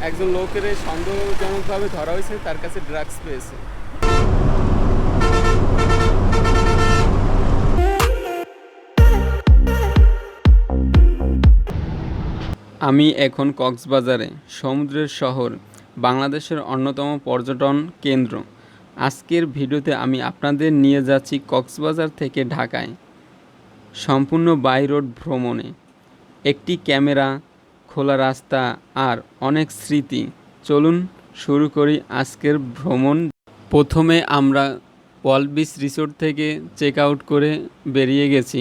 একজন লোকের সন্দেহজনকভাবে ধরা হয়েছে, তার কাছে ড্রাগস পেয়েছে। আমি এখন কক্সবাজারে, সমুদ্রের শহর, বাংলাদেশের অন্যতম পর্যটন কেন্দ্র। আজকের ভিডিওতে আমি আপনাদের নিয়ে যাচ্ছি কক্সবাজার থেকে ঢাকায় সম্পূর্ণ বাই রোড ভ্রমণে। একটি ক্যামেরা, খোলা রাস্তা আর অনেক স্মৃতি। চলুন শুরু করি আজকের ভ্রমণ। প্রথমে আমরা ওয়ার্ল্ড বিচ রিসোর্ট থেকে চেক আউট করে বেরিয়ে গেছি।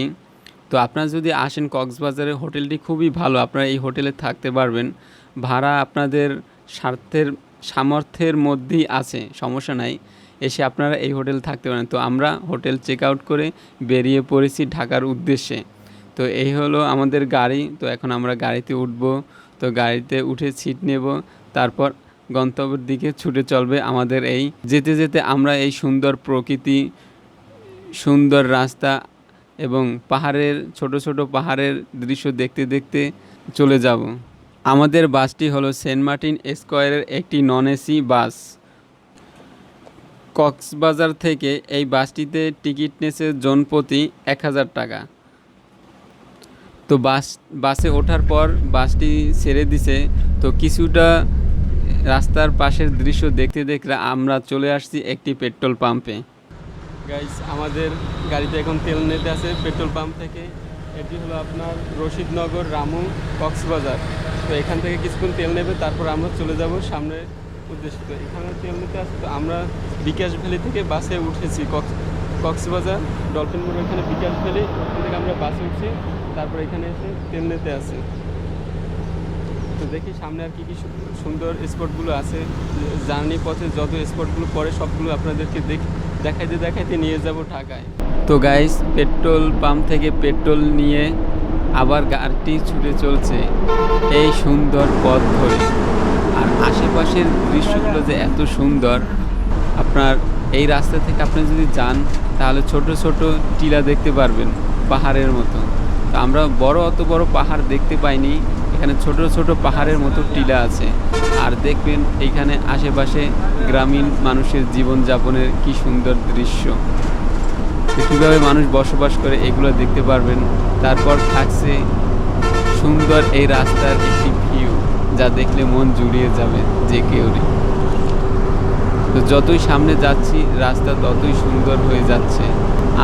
তো আপনারা যদি আসেন কক্সবাজারে, হোটেলটি খুবই ভালো, আপনারা এই হোটেলে থাকতে পারবেন। ভাড়া আপনাদের সামর্থ্যের মধ্যেই আছে, সমস্যা নাই, এসে আপনারা এই হোটেল থাকতে পারেন। তো আমরা হোটেল চেক আউট করে বেরিয়ে পড়েছি ঢাকার উদ্দেশ্যে। তো এই হলো আমাদের গাড়ি। তো এখন আমরা গাড়িতে উঠব। তো গাড়িতে উঠে সিট নেব, তারপর গন্তব্যের দিকে ছুটে চলবে আমাদের এই। যেতে যেতে আমরা এই সুন্দর প্রকৃতি, সুন্দর রাস্তা এবং পাহাড়ের ছোট ছোট পাহাড়ের দৃশ্য দেখতে দেখতে চলে যাব। আমাদের বাসটি হলো সেন্ট মার্টিন স্কয়ারের একটি নন এসি বাস। কক্সবাজার থেকে এই বাসটিতে টিকিট নিয়েছে জনপ্রতি 1000 টাকা। তো বাসে ওঠার পর বাসটি ছেড়ে দিছে। তো কিছুটা রাস্তার পাশের দৃশ্য দেখতে দেখতে আমরা চলে আসছি একটি পেট্রোল পাম্পে। গাইস, আমাদের গাড়িতে এখন তেল নিতে আছে পেট্রোল পাম্প থেকে। এটি হলো আপনার রশিদনগর, রামু, কক্সবাজার। তো এখান থেকে কিছুক্ষণ তেল নেবে, তারপর আমরা চলে যাব সামনের উদ্দেশ্যে। তো এখানে তেল নিতে আসে। তো আমরা বিকাশ ভ্যালি থেকে বাসে উঠেছি কক্সবাজার ডলফিন মোড়, এখানে বিকাশ ভ্যালি, ওখান থেকে আমরা বাসে উঠছি, তারপর এখানে এসে তেল নিতে আসি। তো দেখি সামনে আর কী কী সুন্দর স্পটগুলো আছে। জার্নি পথে যত স্পটগুলো পড়ে সবগুলো আপনাদেরকে দেখাইতে নিয়ে যাব ঢাকায়। তো গাইস, পেট্রোল পাম্প থেকে পেট্রোল নিয়ে আবার গাড়িটি ছুটে চলছে এই সুন্দর পথ ধরে। আর আশেপাশের দৃশ্যগুলো যে এত সুন্দর, আপনার এই রাস্তা থেকে আপনি যদি যান তাহলে ছোট ছোট টিলা দেখতে পারবেন পাহাড়ের মতো। তো আমরা অত বড় পাহাড় দেখতে পাইনি, এখানে ছোট ছোট পাহাড়ের মতো টিলা আছে। আর দেখবেন এইখানে আশেপাশে গ্রামীণ মানুষের জীবনযাপনের কি সুন্দর দৃশ্য, কীভাবে মানুষ বসবাস করে এগুলো দেখতে পারবেন। তারপর থাকছে সুন্দর এই রাস্তার একটি ভিউ, যা দেখলে মন জুড়িয়ে যাবে যে কেউরে। তো যতই সামনে যাচ্ছি রাস্তা ততই সুন্দর হয়ে যাচ্ছে।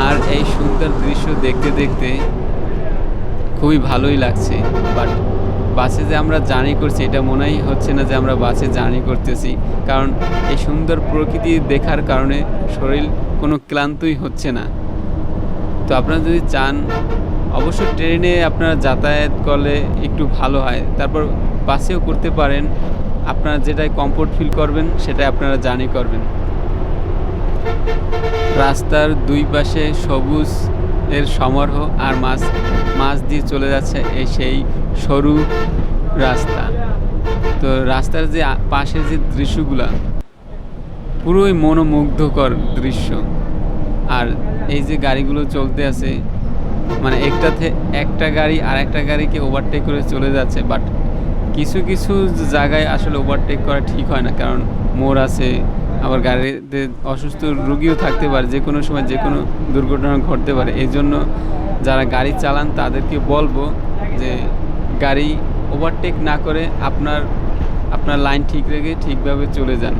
আর এই সুন্দর দৃশ্য দেখতে দেখতে খুবই ভালোই লাগছে। বাট বাসে যে আমরা জার্নি করছি এটা মনেই হচ্ছে না যে আমরা বাসে জার্নি করতেছি, কারণ এই সুন্দর প্রকৃতি দেখার কারণে শরীর কোনো ক্লান্তই হচ্ছে না। তো আপনারা যদি চান অবশ্য ট্রেনে আপনারা যাতায়াত করলে একটু ভালো হয়, তারপর বাসেও করতে পারেন। আপনারা যেটাই কমফোর্ট ফিল করবেন সেটাই আপনারা জার্নি করবেন। রাস্তার দুই পাশে সবুজ এর সমারোহ, আর মাছ দিয়ে চলে যাচ্ছে এই সেই সরু রাস্তা। তো রাস্তার যে পাশের যে দৃশ্যগুলা পুরোই মনোমুগ্ধকর দৃশ্য। আর এই যে গাড়িগুলো চলতে আছে, মানে একটা গাড়ি আর একটা গাড়িকে ওভারটেক করে চলে যাচ্ছে। বাট কিছু কিছু জায়গায় আসলে ওভারটেক করা ঠিক হয় না, কারণ মোড় আছে, আবার গাড়িতে অসুস্থ রুগীও থাকতে পারে, যে কোনো সময় যে কোনো দুর্ঘটনা ঘটতে পারে। এই জন্য যারা গাড়ি চালান তাদেরকে বলবো যে গাড়ি ওভারটেক না করে আপনার লাইন ঠিক রেখে ঠিকভাবে চলে যান।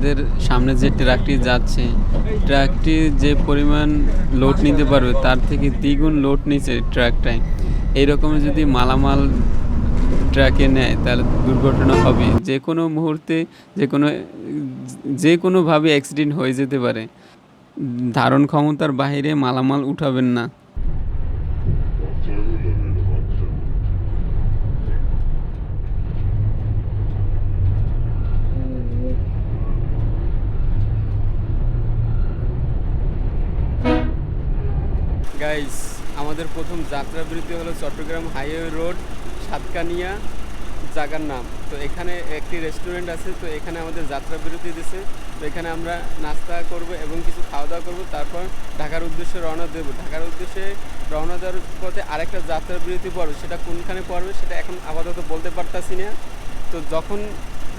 আমাদের সামনে যে ট্রাকটি যাচ্ছে, ট্রাকটি যে পরিমাণ লোড নিতে পারবে তার থেকে দ্বিগুণ লোড নিচ্ছে ট্রাকটায়। এইরকম যদি মালামাল ট্রাকে নেয় তাহলে দুর্ঘটনা হবে, যে কোনো মুহূর্তে যে কোনোভাবে অ্যাক্সিডেন্ট হয়ে যেতে পারে। ধারণ ক্ষমতার বাইরে মালামাল উঠাবেন না। গাইস, আমাদের প্রথম যাত্রাবিরতি হলো চট্টগ্রাম হাইওয়ে রোড সাতকানিয়া জায়গার নাম। তো এখানে একটি রেস্টুরেন্ট আছে, তো এখানে আমাদের যাত্রাবিরতি দিছে। তো এখানে আমরা নাস্তা করব এবং কিছু খাওয়া দাওয়া করব, তারপর ঢাকার উদ্দেশ্যে রওনা দেব। ঢাকার উদ্দেশ্যে রওনা দেওয়ার পথে আরেকটা যাত্রাবিরতি পড়বে, সেটা কোনখানে পড়বে সেটা এখন আপাতত বলতে পারতাছি না। তো যখন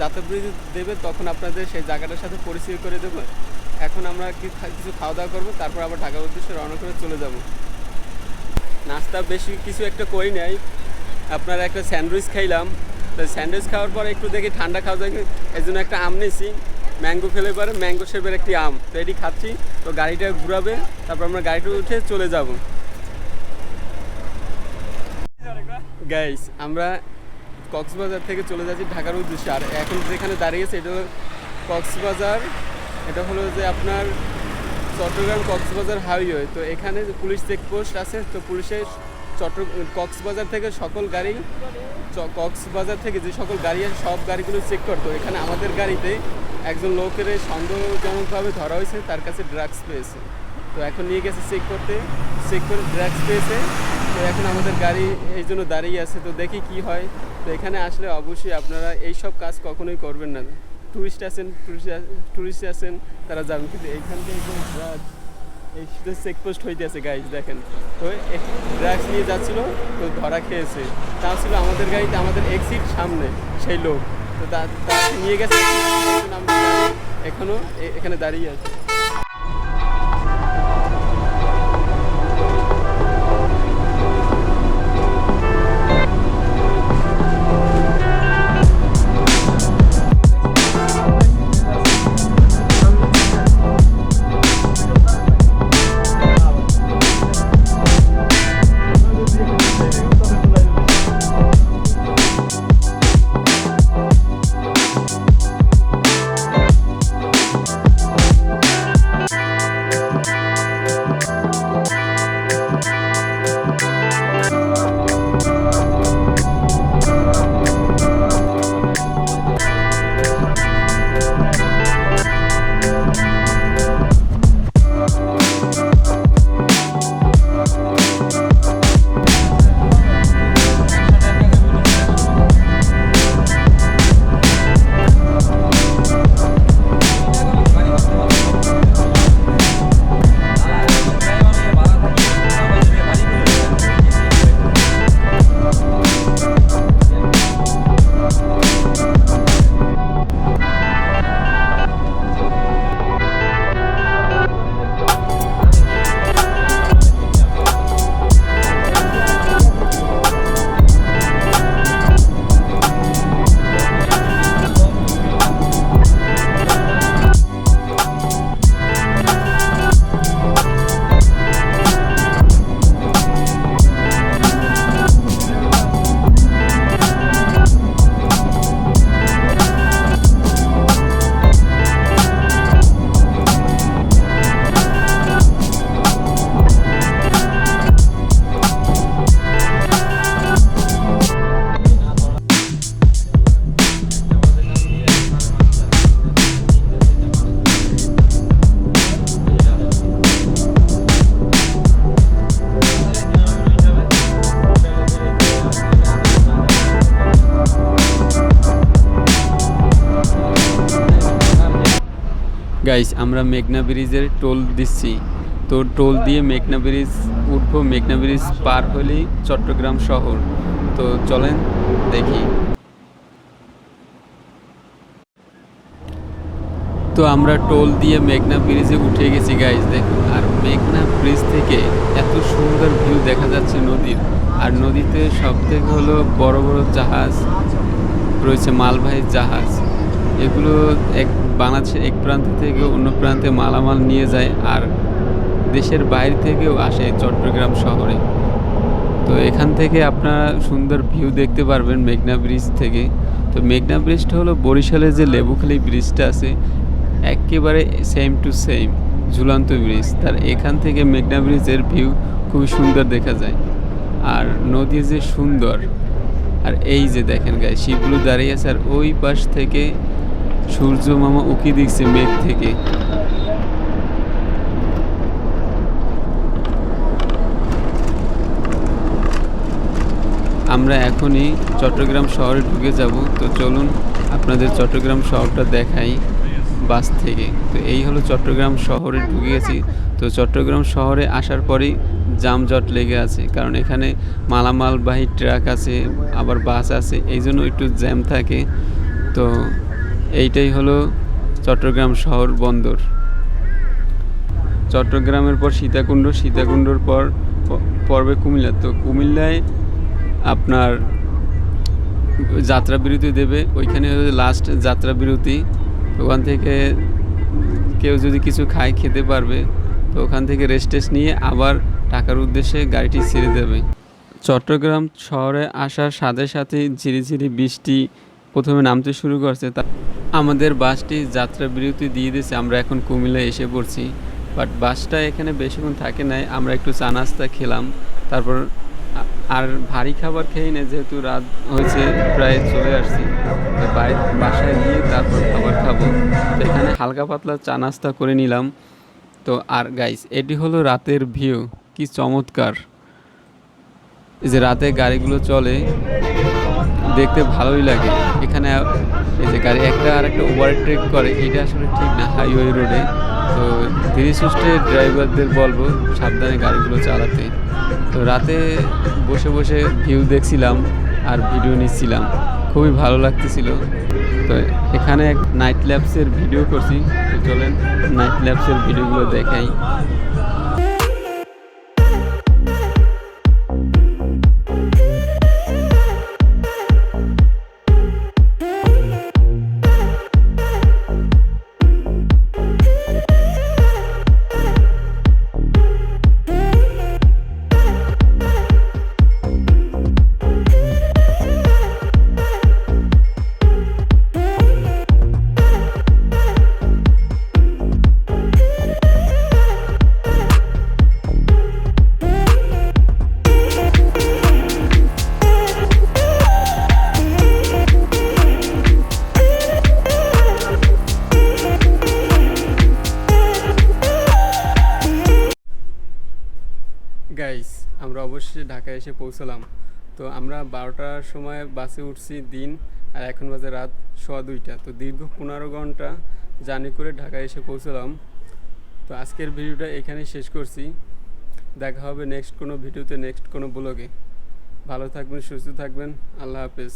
যাত্রাবিরতি দেবে তখন আপনাদের সেই জায়গাটার সাথে পরিচয় করে দেবো। এখন আমরা কিছু খাওয়া দাওয়া করবো, তারপর আবার ঢাকার উদ্দেশ্যে রওনা করে চলে যাব। নাস্তা বেশি কিছু একটা করি নাই, আপনারা একটা স্যান্ডউইচ খাইলাম। তো স্যান্ডউইচ খাওয়ার পর একটু দেখি ঠান্ডা খাওয়া যায়, এই জন্য একটা আম নিয়েছি, ম্যাঙ্গো ফ্লেভার, ম্যাঙ্গো শেপের একটি আম। তো এটি খাচ্ছি। তো গাড়িটা ঘুরাবে, তারপর আমরা গাড়িটা উঠে চলে যাব। গাইস, আমরা কক্সবাজার থেকে চলে যাচ্ছি ঢাকার উদ্দেশ্যে। আর এখন যেখানে দাঁড়িয়েছে এটা হলো কক্সবাজার, এটা হলো যে আপনার চট্টগ্রাম কক্সবাজার হাইওয়ে। তো এখানে পুলিশ চেকপোস্ট আছে। তো পুলিশের কক্সবাজার থেকে কক্সবাজার থেকে যে সকল গাড়ি আছে সব গাড়িগুলো চেক করতো। এখানে আমাদের গাড়িতে একজন লোকের সন্দেহজনকভাবে ধরা হয়েছে, তার কাছে ড্রাগস পেয়েছে। তো এখন নিয়ে গেছে চেক করে ড্রাগস পেয়েছে। তো এখন আমাদের গাড়ি এই জন্য দাঁড়িয়ে আছে। তো দেখি কি হয়। তো এখানে আসলে অবশ্যই আপনারা এই সব কাজ কখনোই করবেন না। টুরিস্ট আছেন তারা যাবেন, কিন্তু এইখান থেকে ড্রাগস এই চেকপোস্ট হইতে আছে গাইজ দেখেন। তো ড্রাগস নিয়ে যাচ্ছিল, তো ধরা খেয়েছে। তা ছিল আমাদের গাড়িতে, আমাদের এক্সিট সামনে সেই লোক। তো তাকে নিয়ে গেছে, এখনও এখানে দাঁড়িয়ে আছে। গাইস, আমরা মেঘনা ব্রিজের টোল দিচ্ছি। তো টোল দিয়ে মেঘনা ব্রিজ উঠবো। মেঘনা ব্রিজ পার হলেই চট্টগ্রাম শহর। তো চলেন দেখি। তো আমরা টোল দিয়ে মেঘনা ব্রিজে উঠে গেছি গাইস, দেখুন। আর মেঘনা ব্রিজ থেকে এত সুন্দর ভিউ দেখা যাচ্ছে নদীর। আর নদীতে সবথেকে হলো বড় বড় জাহাজ রয়েছে, মালবাহী জাহাজ। এগুলো বাংলাদেশের এক প্রান্ত থেকে অন্য প্রান্তে মালামাল নিয়ে যায়, আর দেশের বাইরে থেকেও আসে চট্টগ্রাম শহরে। তো এখান থেকে আপনারা সুন্দর ভিউ দেখতে পারবেন মেঘনা ব্রিজ থেকে। তো মেঘনা ব্রিজটা হলো বরিশালের যে লেবুখালী ব্রিজটা আছে একেবারে সেম টু সেম ঝুলন্ত ব্রিজ, তার এখান থেকে মেঘনা ব্রিজের ভিউ খুবই সুন্দর দেখা যায়। আর নদী যে সুন্দর, আর এই যে দেখেন গায়ে শিপগুলো দাঁড়িয়ে আছে, আর ওই পাশ থেকে সূর্য মামা উকি দিচ্ছে মেঘ থেকে। আমরা এখনই চট্টগ্রাম শহরে ঢুকে যাব। তো চলুন আপনাদের চট্টগ্রাম শহরটা দেখাই বাস থেকে। তো এই হলো চট্টগ্রাম শহরে ঢুকে গেছি। তো চট্টগ্রাম শহরে আসার পরেই যানজট লেগে আছে, কারণ এখানে মালামালবাহী ট্রাক আছে, আবার বাস আছে, এই জন্য একটু জ্যাম থাকে। তো এইটাই হলো চট্টগ্রাম শহর বন্দর। চট্টগ্রামের পর সীতাকুণ্ড, সীতাকুণ্ডর পর পড়বে কুমিল্লা। তো কুমিল্লায় আপনার যাত্রা বিরতি দেবে, ওইখানে হচ্ছে লাস্ট যাত্রা বিরতি। ওখান থেকে কেউ যদি কিছু খায় খেতে পারবে, তো ওখান থেকে রেস্ট টেস্ট নিয়ে আবার ঢাকার উদ্দেশ্যে গাড়িটি ছেড়ে দেবে। চট্টগ্রাম শহরে আসার সাথে সাথে ঝিরিঝিরি বৃষ্টি প্রথমে নামতে শুরু করছে। তা আমাদের বাসটি যাত্রা বিরতি দিয়ে দিয়েছে, আমরা এখন কুমিল্লায় এসে পড়ছি। বাট বাসটা এখানে বেশিক্ষণ থাকে নাই, আমরা একটু চা নাস্তা খেলাম, তারপর আর ভারী খাবার খেয়ে না, যেহেতু রাত হয়েছে প্রায় চলে আসছি, তো বাসায় গিয়ে তারপর খাবার খাবো। তো এখানে হালকা পাতলা চা নাস্তা করে নিলাম। তো আর গাইস, এটি হলো রাতের ভিউ, কি চমৎকার! এই যে রাতে গাড়িগুলো চলে দেখতে ভালোই লাগে। এখানে এই যে গাড়ি একটা আর একটা ওভারটেক করে, এটা আসলে ঠিক না হাইওয়ে রোডে। তো ধীরে সুস্থে ড্রাইভারদের বলবো সাবধানে গাড়িগুলো চালাতে। তো রাতে বসে বসে ভিউ দেখছিলাম আর ভিডিও নিচ্ছিলাম, খুবই ভালো লাগতেছিল। তো এখানে নাইট ল্যাপসের ভিডিও করছি, তো চলেন নাইট ল্যাপসের ভিডিওগুলো দেখাই। গাইস, আমরা অবশ্যই ঢাকায় এসে পৌঁছলাম। তো আমরা 12টার সময় বাসে উঠছি দিন, আর এখন বাজে রাত 2:15। তো দীর্ঘ 15 ঘন্টা জার্নি করে ঢাকায় এসে পৌঁছলাম। তো আজকের ভিডিওটা এখানেই শেষ করছি। দেখা হবে নেক্সট কোনো ভিডিওতে, নেক্সট কোনো ব্লগে। ভালো থাকবেন, সুস্থ থাকবেন, আল্লাহ হাফেজ।